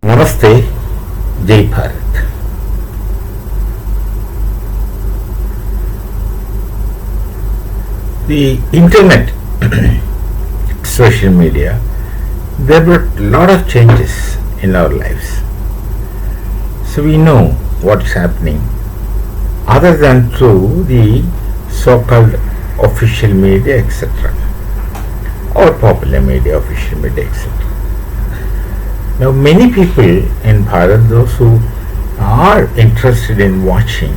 Namaste, Jai Bharat. The internet, social media, they brought a lot of changes in our lives. So we know what's happening other than through the so-called official media, etc., or popular media, official media, etc. Now, many people in Bharat, those who are interested in watching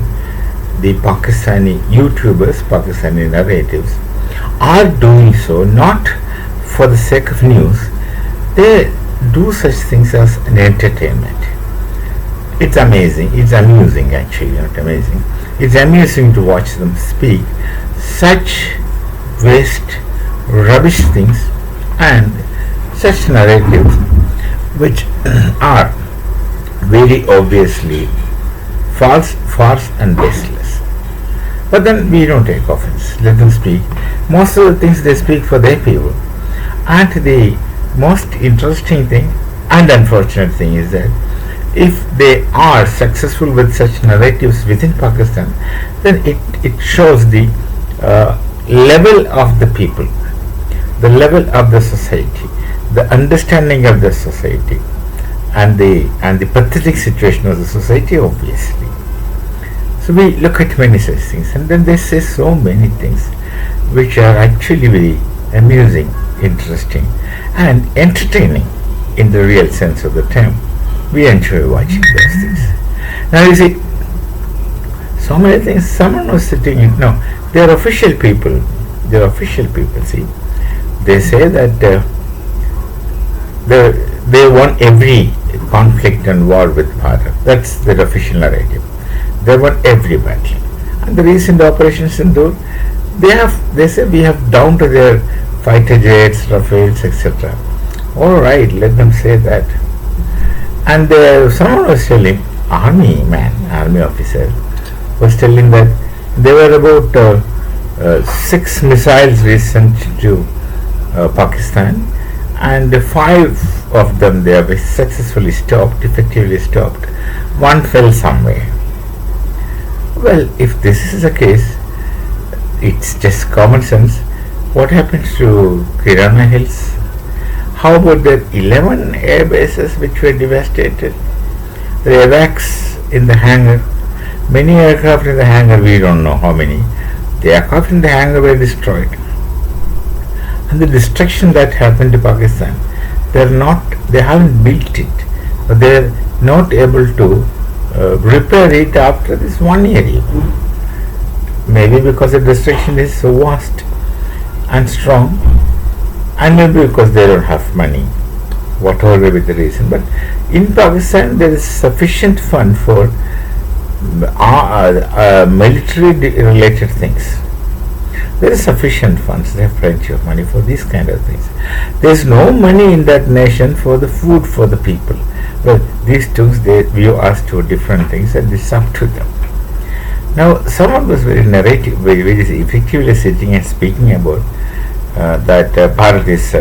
the Pakistani YouTubers, Pakistani narratives, are doing so not for the sake of news. They do such things as an entertainment. It's amazing, it's amusing actually, not amazing. It's amusing to watch them speak such waste, rubbish things and such narratives which are very obviously false, and baseless. But then we don't take offense. Let them speak. Most of the things they speak for their people. And the most interesting thing and unfortunate thing is that if they are successful with such narratives within Pakistan, then it shows the level of the people, the level of the society, the understanding of the society, and the pathetic situation of the society, obviously. So we look at many such things, and then they say so many things which are actually very amusing, interesting, and entertaining in the real sense of the term. We enjoy watching those things. Now you see, so many things. Someone was sitting in. No, they are official people. They are official people. See, they say that. They won every conflict and war with Bharat. That's their official narrative. They won every battle. And the recent operations in Sindoor, they say we have down to their fighter jets, Rafales, etc. All right, let them say that. And someone was telling, army officer, was telling that there were about 6 missiles we sent to Pakistan, and 5 of them they have successfully stopped, effectively stopped. One fell somewhere. Well, if this is the case, it's just common sense. What happens to Kirana Hills? How about the 11 air bases which were devastated? The AWACS in the hangar, many aircraft in the hangar, we don't know how many. The aircraft in the hangar were destroyed. And the destruction that happened to Pakistan, they haven't built it, but they're not able to repair it after this 1 year. Maybe because the destruction is so vast and strong, and maybe because they don't have money, whatever may be the reason. But in Pakistan, there is sufficient fund for military-related things. There is sufficient funds. They have plenty of money for these kind of things. There is no money in that nation for the food for the people. Well, these two, they view us to different things, and it's up to them. Now, someone was very effectively sitting and speaking about that Bharat is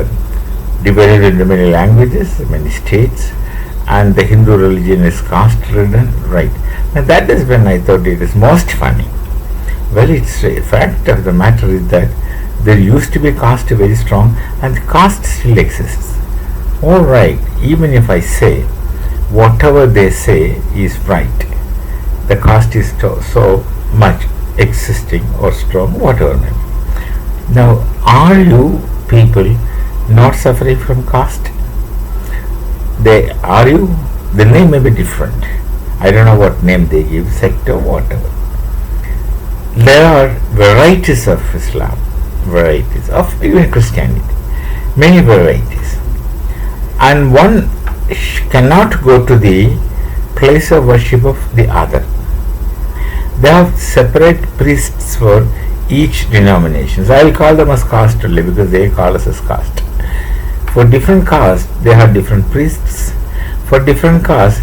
divided into many languages, many states, and the Hindu religion is caste-ridden. Right. Now, that is when I thought it is most funny. Well, it's a fact of the matter is that there used to be caste very strong, and the caste still exists. All right, even if I say whatever they say is right, the caste is so much existing or strong, whatever may be. Now, are you people not suffering from caste? Are you? The name may be different. I don't know what name they give, sector, whatever. There are varieties of Islam, varieties of even Christianity, many varieties, and one cannot go to the place of worship of the other. They have separate priests for each denomination. So I will call them as caste only because they call us as caste. For different castes, they have different priests. For different castes,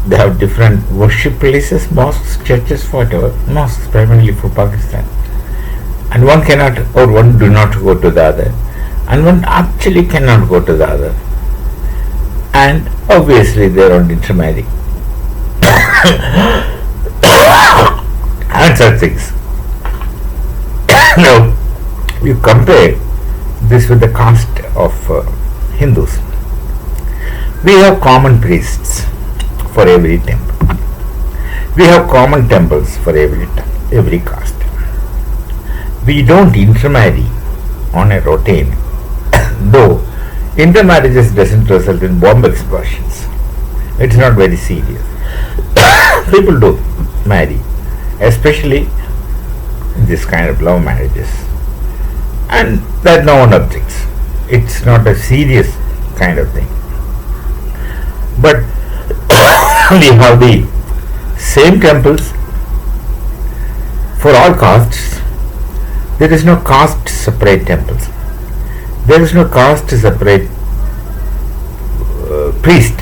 they have different worship places, mosques, churches, whatever. Mosques primarily for Pakistan. And one cannot, or one do not go to the other. And one actually cannot go to the other. And Obviously, they don't intermarry and such things. Now, you compare this with the caste of Hindus. We have common priests for every temple. We have common temples for every caste. We don't intermarry on a routine, though intermarriages doesn't result in bomb explosions. It's not very serious. People do marry, especially this kind of love marriages, and that no one objects. It's not a serious kind of thing. But we have the same temples for all castes. There is no caste separate temples. There is no caste separate priest,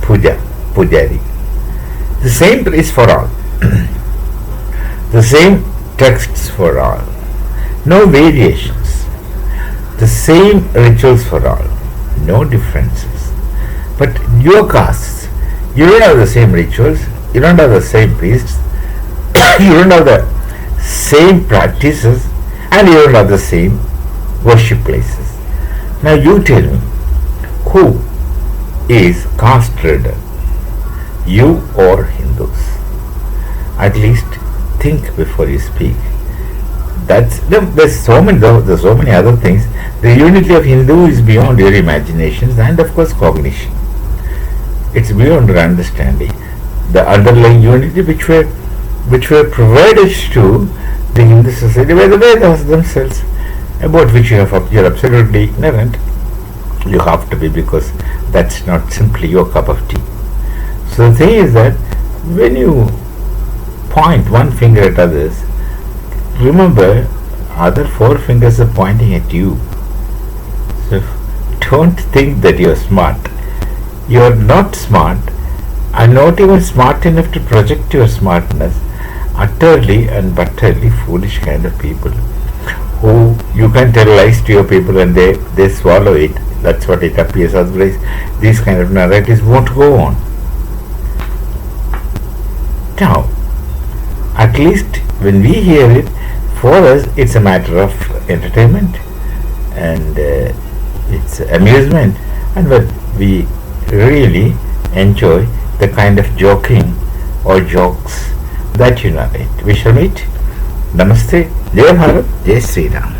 pujari. The same priest for all. The same texts for all. No variations. The same rituals for all. No differences. But your castes, you don't have the same rituals, you don't have the same priests, you don't have the same practices, and you don't have the same worship places. Now you tell me, who is caste ridden? You or Hindus? At least think before you speak. There's so many other things. The unity of Hindu is beyond your imaginations and of course cognition. It's beyond your understanding. The underlying unity which were provided to the Hindu society by the Vedas themselves, about which you're absolutely ignorant. You have to be, because that's not simply your cup of tea. So the thing is that when you point one finger at others, remember other four fingers are pointing at you. So don't think that you're smart. You're not smart, and not even smart enough to project your smartness. Utterly and utterly foolish kind of people, who you can tell lies to your people and they swallow it. That's what it appears. Otherwise, these kind of narratives won't go on. Now, at least when we hear it, for us it's a matter of entertainment and it's amusement, and we really enjoy the kind of joking or jokes that you narrate. We shall meet. Namaste. Jai Bharat. Jai Sri Ram.